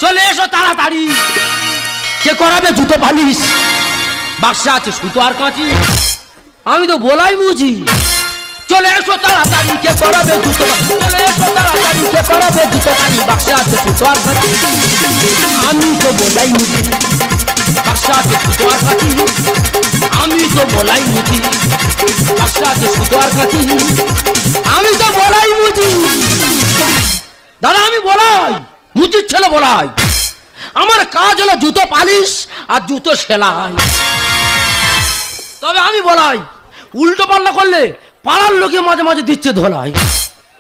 চলে এসো তাড়াতাড়ি। কে করাবে জুতো পালিশ? বাক্সে আছে সুতো আর কাঁচি। আমি তো বলাই বুঝি। চলে এসো তাড়াতাড়ি, কে করাবে জুতো পালিশ? চলে এসো তাড়াতাড়ি, কে করাবে জুতো পালিশ? বাক্সে আছে সুতো আর কাঁচি। আমি তো বলাই বুঝি। বাক্সে আছে সুতো আর কাঁচি। আমি তো বলাই বুঝি। বাক্সে আছে সুতো আর কাঁচি। আমি তো বলাই বুঝি। দাদা আমি বলাই, মুচির ছেলে বলাই। আমার কাজ হলো জুতো পালিশ আর জুতো সেলাই। তবে আমি বলাই, উল্টো পাল্লা করলে পাড়ার লোকে মাঝে মাঝে দিচ্ছে ধোলাই।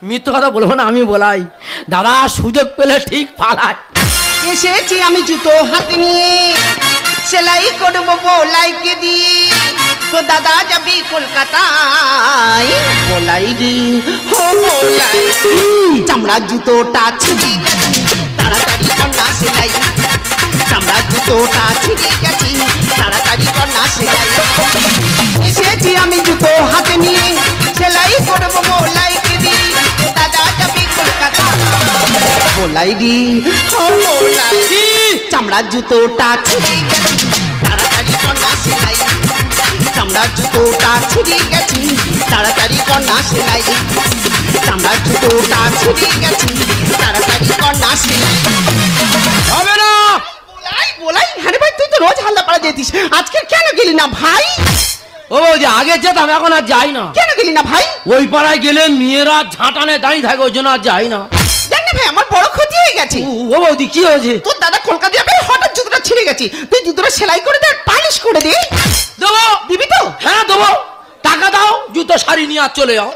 মিথ্যে কথা বলবো না, আমি বলাই। দাদা সুযোগ পেলে ঠিক পালাই। এসেছি আমি জুতো হাতে নিয়ে, সেলাই করবো বলাইকে দিয়ে। তো দাদা যাবি কলকাতায়, বলাই রে হো বলাই। চামড়ার জুতোটা ছিঁড়ে তাড়াতাড়ি কন্যা সেলাই। চামড়ার জুতোটা ছিঁড়ে গেছি, তাড়াতাড়ি কন্যা সেলাই। এসেছি আমি জুতো হাতে নিয়ে, সেলাই করবো বলাইকে দিয়ে। দাদা যাবি কলকাতায়, বলাই রে হো বলাই। চামড়ার জুতোটা ছিঁড়ে গেছি, তাড়াতাড়ি কন্যা সেলাই। চামড়ার জুতোটা ছিঁড়ে গেছি, তাড়াতাড়ি কন্যা সেলাই। চামড়ার জুতোটা ছিঁড়ে গেছি, তাড়াতাড়ি কন্যা সেলাই। হবে না বলাই বলাই। হ্যাঁ ভাই, তুই তো রোজ হাল্লা পাড়া যেতিস, আজকে কেন গেলি না ভাই? ও বৌদি, আগে যেতাম, এখন আর যাই না। কেন গেলি না ভাই? ওই পাড়ায় গেলে মেয়েরা ঝাঁটানে দাঁড়িয়ে থাকে, ওই জন্য আর যাই না। জান না ভাই, আমার বড় ক্ষতি হয়ে গেছে। ও বৌদি কি হয়েছে? তোর দাদা কলকাতা যাবে, হঠাৎ জুতোটা ছিঁড়ে গেছে। তুই জুতোটা সেলাই করে দে, পালিশ করে দে। দেবো। দিবি তো? হ্যাঁ দেবো। টাকা দাও, জুতো শাড়ি নিয়ে আর চলে যাও।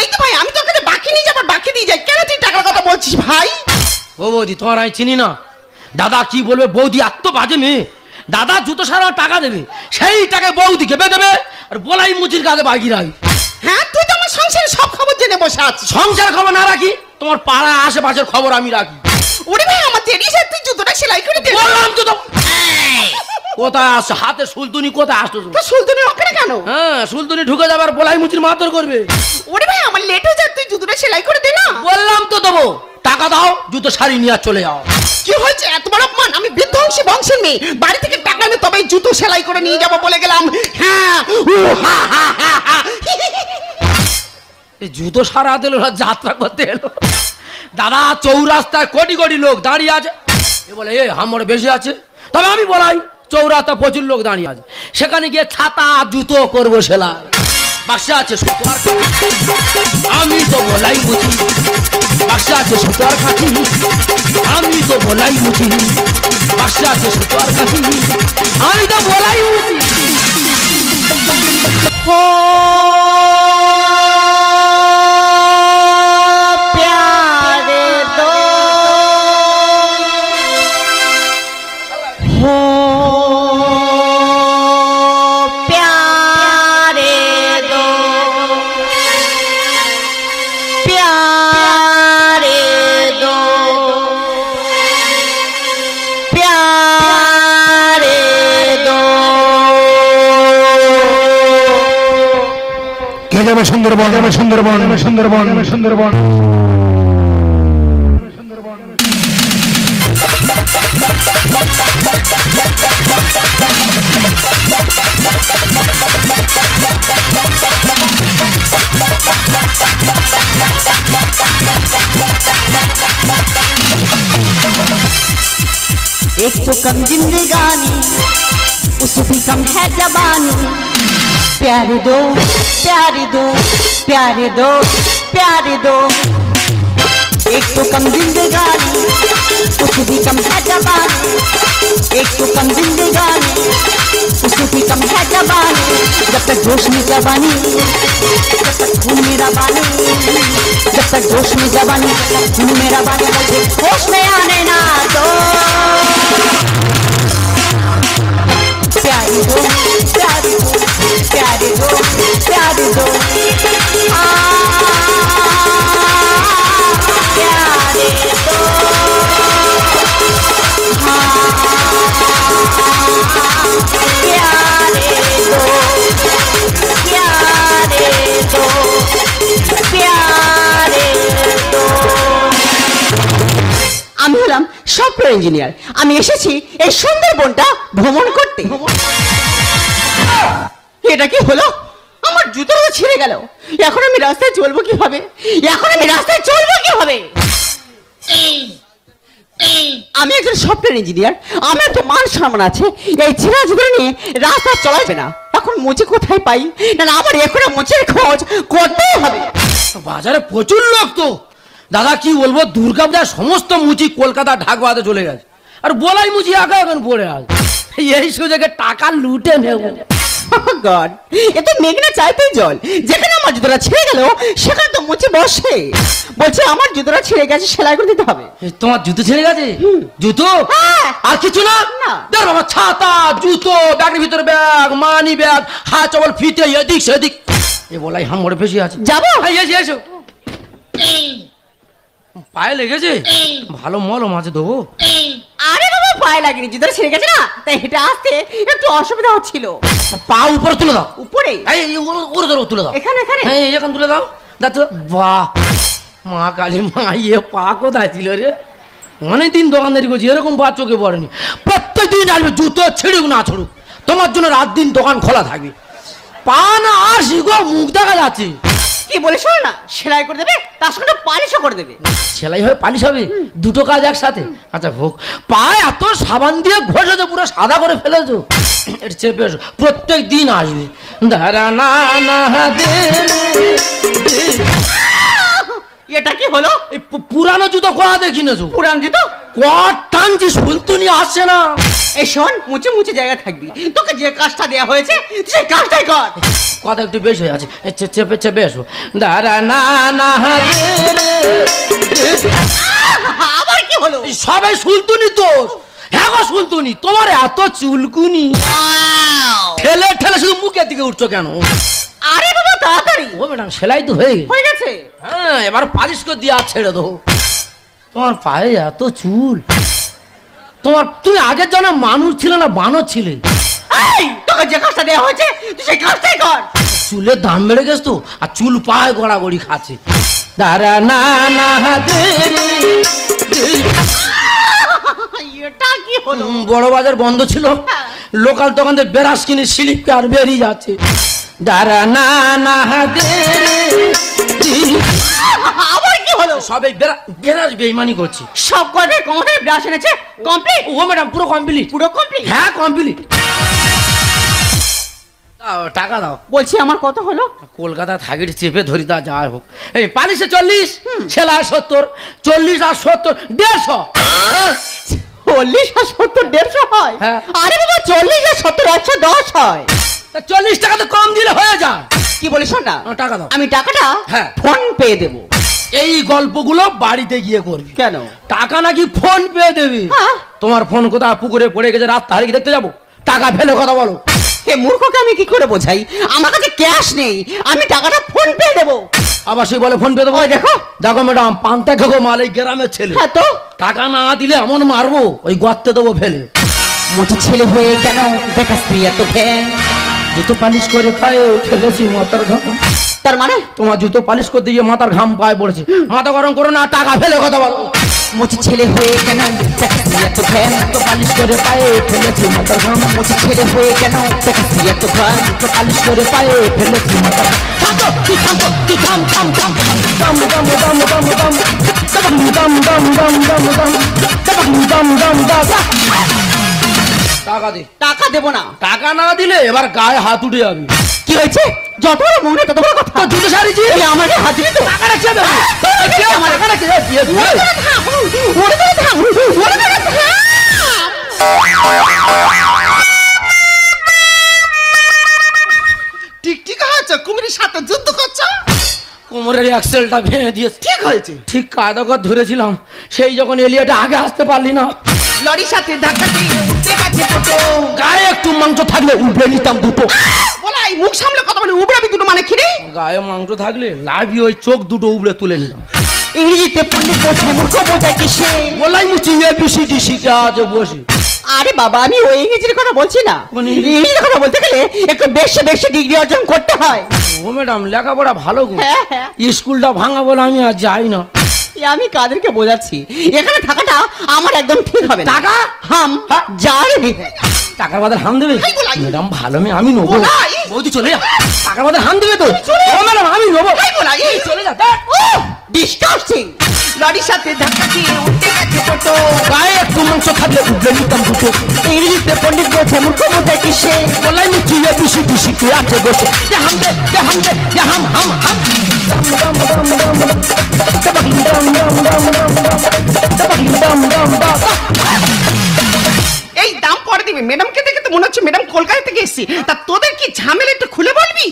এই তো ভাই, আমি তোর কাছে বাকি নিয়ে যাবার, বাকি দিয়ে যাই। কেন তুই টাকার কথা বলছিস ভাই? ও বৌদি, তোমার আমি চিনি না। দাদা কি বলবে, বৌদি এত বাজে মেয়ে। দাদা জুতো সারা টাকা দেবে, সেই টাকা বৌদি কেবে দেবে, আর বলাই মুচির কাছে বাকি রাখি। হ্যাঁ, তুই তো আমার সংসারের সব খবর জেনে বসে আছিস। সংসার খবর না রাখি, তোমার পাড়া আশেপাশের খবর আমি রাখি। ওরে ভাই, আমার দেরি সে, তুই জুতোটা সেলাই করে দে। বললাম তো। কোথায় আসছো? হাতে সুলতুনি কোথায় আসছো? তো সুলতানি ওখানে কেন? হ্যাঁ, সুলতুনি ঢুকে যাবার বলাই মুচির মারধর করবে। ওরে ভাই, আমার লেট হয়ে যায়, তুই জুতোটা সেলাই করে দে না। বললাম তো দেবো। টাকা দাও, জুতো শাড়ি নিয়ে আর চলে যাও। কি হয়েছে এত বড় অপমান? আমি বিধ্বংসী বংশের মেয়ে, বাড়ি থেকে টাকা এনে তবেই জুতো সেলাই করে নিয়ে যাবো বলে গেলাম। হ্যাঁ, হা হা হা হা। এই জুতো সারা দিল, যাত্রা করতে এলো। দাদা চৌরাস্তায় কোটি কোটি লোক দাঁড়িয়ে আছে। এ বলে এ আমার বেশি আছে। তবে আমি বলাই, চৌরাস্তা প্রচুর লোক দাঁড়িয়ে আছে, সেখানে গিয়ে ছাতা জুতো করবো সেলাই। বাক্সে আছে সুতো আর কাঁচি। আমি তো বলাই বুঝি। বাক্সে আছে সুতো আর কাঁচি। আমি তো বলাই বুঝি। বাক্সে আছে সুতো আর কাঁচি। আমি তো বলাই বুঝি। সুন্দরবন, সুন্দরবন, সুন্দরবন, সুন্দরবন। एक तो कम जिंदगानी, उससे भी कम है जवानी। प्यारे दो, प्यारे दो, प्यारे दो, प्यारे दो। एक तो कम जिंदगानी, उससे भी कम है जवानी। एक तो कम जिंदगानी, उससे भी कम है जवानी। जब तक जोश में जवानी, जब तक खून मेरा बानी। जब तक जोश में जवानी, खून मेरा बानी। मुझे होश में आने ना दो। प्यारे दो, प्यारे दो, प्यारे दो, प्यारे दो। प्यारे दो, সফটওয়্যার ইঞ্জিনিয়ার। আমি এসেছি এই সুন্দরবনটা ভ্রমণ করতে। এটা কি হলো? আমার জুতোটা ছিঁড়ে গেল। এখন আমি রাস্তায় চলবো কিভাবে? আমি একজন সফটওয়্যার ইঞ্জিনিয়ার, আমার তো মান সম্মান আছে। এই ছেঁড়া জুতো নিয়ে রাস্তা চলাবে না। এখন মুচি কোথায় পাই? না আমার এখনো মুচির খোঁজ করতেই হবে। বাজারে প্রচুর লোক তো দাদা, কি বলবো, দুর্গাপূজার সমস্ত মুচি কলকাতা ঢাকবাতে চলে গেছে, আর বলাই মুচি একা এখন পড়ে আছে। এই সুযোগে টাকা লুটে নেব। গড, এ তো মেঘনা চাইতেই জল। যেখানে আমার জুতোটা ছিঁড়ে গেল সেখানে তো মুচি বসে। বলছে আমার জুতোটা ছিঁড়ে গেছে, সেলাই করে দিতে হবে। তোমার জুতো ছেড়ে গেছে? জুতো আর কিছু না? দেখ বাবা, ছাতা, জুতো, ব্যাগের ভিতরে ব্যাগ, মানি ব্যাগ, হাত চবল ফিতে এদিক সেদিক। এ বলাই হামড়ে ফেসে আছে। যাবো? এসো। পায়ে লেগেছে? ভালো মলম আছে দেবো? আরে বাবা, পায়ে লাগেনি, জুতোটা ছিঁড়ে গেছে না, তাই হেঁটে আসতে একটু অসুবিধা হচ্ছিল। পা উপরে তুলে দাও। উপরে? ওরে ধরো, তুলে দাও। এখানে? হ্যাঁ, এখানে তুলে দাও। বাহ, মা কালী মা, ইয়ে পা কোথায় ছিল রে? অনেকদিন দোকানদারি করছি, এরকম পা চোখে পড়েনি। প্রত্যেক দিন আসবে, জুতো ছিঁড়ুক না ছড়ুক, তোমার জন্য রাত দিন দোকান খোলা থাকবে। পা না আসি গো, মুখ দেখা যাচ্ছে। কি বলে শোনো না, সেলাই করে দেবে, তার সঙ্গে পালিশও করে দেবে। সেলাই হবে, পালিশ হবে, দুটো কাজ একসাথে? আচ্ছা ভোগ। পা এত সাবান দিয়ে ঘষেছো, পুরো সাদা করে ফেলেছো। এটা চেপে এসো, প্রত্যেক দিন আসবে। ধারা না না দে। এটা কি হলো? এই পুরানো জুতো কোয়া দেখি নেছো? পুরান জুতো? কট টানছি, শুনতুনি আসছে না। এই শোন, মুচে মুচে জায়গা থাকবি, তোকে যে কাজটা দেওয়া হয়েছে সেই কাজটাই কর। কথা একটু বেশ হয়ে আছে, চেপে চেপে এসো। দাঁড়া না না আবার কি হলো? সবাই শুনতুনি তো। হ্যাঁ গো শুনতুনি, তোমার এত চুলকুনি, ঠেলে ঠেলে শুধু মুখের দিকে উঠছো কেন? আরে বাবা তাড়াতাড়ি। ও ম্যাডাম, সেলাই তো হয়ে গেছে। হ্যাঁ, এবার পালিশ করে দিয়ে আর ছেড়ে দেবো। তোমার পায়ে এত চুল, তুমি আগের জন্য মানুষ ছিলে না বানর ছিলে? তোকে যে কাজটা দেওয়া হয়েছে তুই সেই কাজটাই কর। চুলের দাম বেড়ে গেছে তো, আর চুল পায়ে গড়াগড়ি খাচ্ছে। দাঁড়া না না এটা কি হলো? বড় বাজার বন্ধ ছিল, লোকাল দোকানদের বেরাস কিনে স্লিপ আর বেরিয়ে যাচ্ছে। দাঁড়া না না আবার কি হলো? সবাই বেরাস বেইমানি করছে। সব কয়টা কোমরে ব্রাশ এনেছে কমপ্লিট? ও ম্যাডাম, পুরো কমপ্লিট। পুরো কমপ্লিট? হ্যাঁ কমপ্লিট। টাকা দাও। বলছি আমার কত হলো? কলকাতা থাকি চেপে ধরি, তা যাই হোক। এই পালিশে 40, ছেলা 70, 40 আর 70 150। 40 আর 70 150 হয়? হ্যাঁ। আরে বাবা, 40 আর 70 110 হয়। 40 টাকা তো কম দিলে হয়ে যায়। কি বলিস না, টাকা দাও। আমি টাকাটা হ্যাঁ ফোন পে দেবো। এই গল্পগুলো বাড়িতে গিয়ে করবি। কেন? টাকা নাকি ফোন পে দেবে। তোমার ফোন কোথায় পুকুরে পড়ে গেছে, রাত তারিখ দেখতে যাবো, টাকা ফেলে কথা বলো। এ মূর্খকে আমি কি করে বোঝাই? আমার কাছে ক্যাশ নেই, আমি টাকাটা ফোন পে দেবো। আবার সে বলে ফোন পে দেবো। দেখো দেখো ম্যাডাম, পান্তা খেগো মাল, এই গ্রামের ছেলে। হ্যাঁ তো, টাকা না দিলে এমন মারবো, ওই গর্তে দেবো ফেলে। মুচি ছেলে হয়ে কেন দেখাস তুই এত ফ্যান? জুতো পালিশ করে পায়ে ফেলেছি মাথার ঘাম। তার মানে তোমার জুতো পালিশ করতে গিয়ে মাথার ঘাম পায়ে পড়েছে। মাথা গরম করো না, টাকা ফেলে কথা বলো। মুচি ছেলে হয়ে কেন দেখাস তুই এত ফ্যান? জুতো পালিশ করে পায়ে ফেলেছি মাথার ঘাম। মুচি ছেলে হয়ে কেন দেখাস তুই এত ফ্যান? জুতো পালিশ করে পায়ে ফেলেছি মাথার ঘাম। তুই থাম, তুই থাম, থাম, থাম, থাম, থাম, থাম, থাম, থাম, থাম, থাম, থাম, থাম, থাম, থাম। টাকা দে। টাকা দেবো না। টাকা না দিলে এবার গায়ে হাত উঠে যাবে। কি হয়েছে? যত বড় মনে তত বড় কথা। জুতো সারিছি, আমার হাত দিবি তো? টাকাটা কে দেবে? আমার এখানে কে দিয়ে দিবে? টিকটিক হয়েছে, কুমিরের সাথে যুদ্ধ করছো। কোমরের অ্যাক্সেলটা ভেঙে দিয়েছে। ঠিক হয়েছে। ঠিক কায়দা করে ধরেছিলাম, সেই যখন এলিয়াটা আগে আসতে পারলি না। লরির সাথে ধাক্কা দিয়ে উঠে গেছে দুটো। গায়ে একটু মাংস থাকলে উঠে নিতাম দুটো। বলাই মুখ সামলে কথা বলে উবড়াবি দুটো মানে খিরে। গায়ে মাংস থাকলে লাভি ওই চোখ দুটো উবড়ে তুলে নিলাম। ইংরেজিতে পণ্ডিত বোঝায়, মূর্খ বোঝায় কিসে? বলাই মুচি এবিসিডি শিখে আছে বসে। আরে বাবা, আমি ওই ইংরেজির কথা বলছি না। ইংরেজির কথা বলতে গেলে একটু বেশি বেশি ডিগ্রি অর্জন করতে হয়। ও ম্যাডাম, লেখাপড়া ভালো গো। হ্যাঁ, হ্যাঁ। স্কুলটা ভাঙা বলে আমি আর যাই না। আমি কাদেরকে বোঝাচ্ছি এখানে থাকাটা আমার একদম ঠিক হবে না। টাকা হাম যাবে টাকার বাদে হাম দেবে? এই বলাই। ম্যাডাম ভালো মেয়ে, আমি নেবো। বলাই। বৌদি চলে যা, টাকার বাদে হাম দেবে তো? ও ম্যাডাম আমি নেবো। এই বলাই। চলে যা। ডিসকাস্টিং। লরির সাথে ধাক্কা খেয়ে উঠতে গেছে টোটো। গায়ে একটু মাংস থাকলে উঠলে নিতাম দুটো। ইংরেজিতে পণ্ডিত বলছে মূর্খ বোঝায় কি সে। বলাই নি চুয়ে পিসি পিসি কে আছে বসে। যে হাম দে, যে হাম দে, যে হাম হাম হাম। এই দাম পরে দিবি। ম্যাডামকে দেখে তো মনে হচ্ছে ম্যাডাম কলকাতা থেকে এসেছি। তা তোদের কি ঝামেলা একটু খুলে বলবি?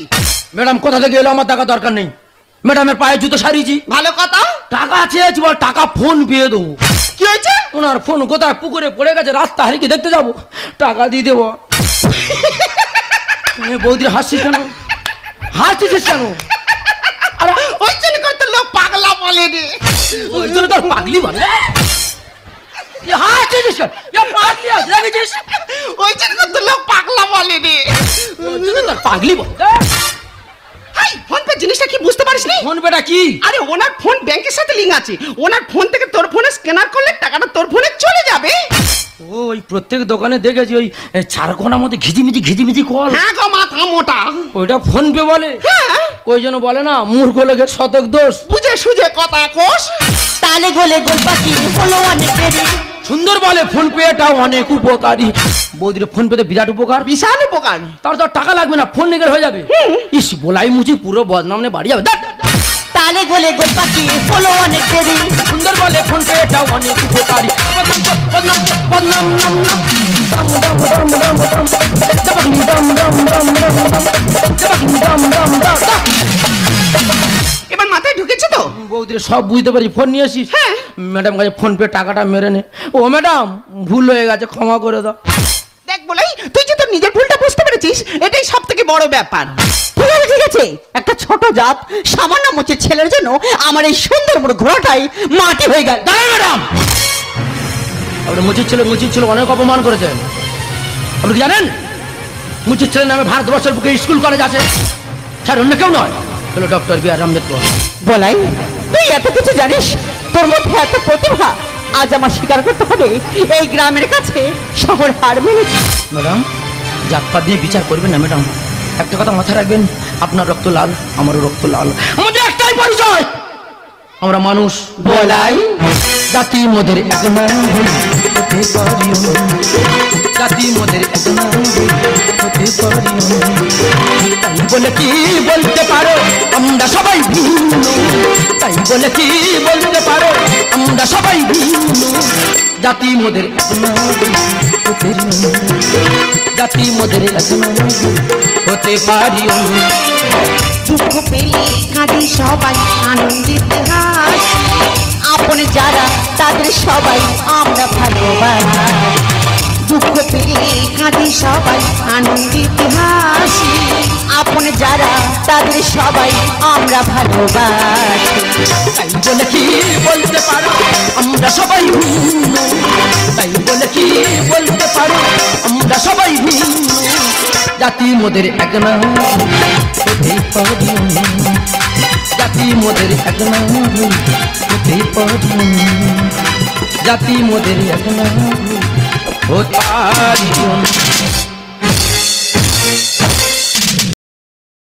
ম্যাডাম কোথা থেকে এলো? আমার টাকা দরকার নেই। ম্যাডামের পায়ে জুতো সারিয়েছি, ভালো কথা। টাকা চেয়েছি, বল টাকা ফোন পেয়ে দেবো। কি হয়েছে? ওনার ফোন কোথায় পুকুরে পড়ে গেছে, রাস্তা হারিয়ে দেখতে যাবো, টাকা দিয়ে দেবো। বৌদি হাসছিস কেন? হাসছিস কেন? আরে ওই জন্য করতে লোক পাগলা বলে রে। ওই জন্য তোর পাগলি বলে। হাসছিস কেন? পাগলি লাগেছিস? ওই জন্য করতে লোক পাগলা বলে রে। ওই জন্য তোর পাগলি বলে। হাই, ফোন পে জিনিসটা কি বুঝতে পারিস নি? ফোন পেটা কি? আরে ওনার ফোন ব্যাংকের সাথে লিংক আছে। ওনার ফোন থেকে তোর ফোনে স্ক্যানার করলে টাকাটা তোর ফোনে চলে যাবে। ওই প্রত্যেক দোকানে দেখেছি ওই চারকোনার মধ্যে ঘিজিমিজি কল, হ্যাঁ গো মাথা মোটা। ওইটা ফোন পে বলে। হ্যাঁ, ওই জন্য বলে না মূর্খ লোকের শতক দোষ। বুঝে সুঝে কথা কোষ। তালে গোলে গোল পাখি হলো অনেক দেরি। সুন্দর বলে ফোন পেটাও অনেক উপকারী। বৌদির ফোন পেতে বিরাট উপকার। বিশাল উপকার। তার তো আর টাকা লাগবে না, ফোন নিয়ে হয়ে যাবে। ইস বলাই মুচি পুরো বদনাম নিয়ে বাড়ি যাবে। তালে গোলে গোল পাখি হলো অনেক দেরি। সুন্দর বলে ফোন পেটাও অনেক উপকারী। বদনাম বদনাম নাম নাম দাম দাম দাম দাম দাম দাম দাম দাম দাম দাম দাম দাম। এবার মাথায় ঢুকেছে তো? বৌদির সব বুঝতে পারি, ফোন নিয়ে আসিস। হ্যাঁ। ম্যাডাম কাছে ফোন পে টাকাটা মেরে নে। ও ম্যাডাম ভুল হয়ে গেছে, ক্ষমা করে দাও। দেখ বলাই, তুই যে তোর নিজের ভুলটা বুঝতে পেরেছিস, এটাই সব থেকে বড় ব্যাপার। ঠিক আছে একটা ছোট জাত সামান্য মোচের ছেলের জন্য আমার এই সুন্দর বড় ঘোড়াটাই মাটি হয়ে গেল। দাঁড়ান ম্যাডাম, আপনি মুচির ছেলে অনেক অপমান করেছেন। আপনি কি জানেন মুচির ছেলের নামে ভারতবর্ষের বুকে স্কুল কলেজ আছে? স্যার অন্য কেউ নয়, হলো ডক্টর বি আর আম্বেদকর। বলাই তুই এত কিছু জানিস, তোর মধ্যে এত প্রতিভা, আজ আমার স্বীকার করতে হবে এই গ্রামের কাছে শহর হার মেনেছে। ম্যাডাম জাতপাত দিয়ে বিচার করবেন না ম্যাডাম। একটা কথা মাথায় রাখবেন, আপনার রক্ত লাল, আমারও রক্ত লাল, আমাদের একটাই পরিচয়, আমরা মানুষ। বলাই জাতি মোদের এক নাম হতে পারিও, জাতি মোদের এক নাম হতে পারিও। তাই বলে কি বলতে পারো আমরা সবাই ভিন্ন, তাই বলে কি বলতে পারো আমরা সবাই ভিন্ন। জাতি মোদের এক নাম হতে, জাতি মোদের এক নাম হতে পারিও। দুঃখ পেলে কাঁদে সবাই আনন্দিত হাসি। আপনে যারা তাদের সবাই আমরা ভালোবাসি। দুঃখ পেলে কাঁদে সবাই আনন্দিত হাসি। আপনে যারা তাদের সবাই আমরা ভালোবাসি। তাই বলে কি বলতে পারো আমরা সবাই ভিন্ন, তাই বলে কি বলতে পারো আমরা সবাই ভিন্ন। জাতি মোদের এক নাম হতে পারিও, জাতি মোদের এক নাম হতে পারিও, জাতি মোদের এক নাম হতে পারিও।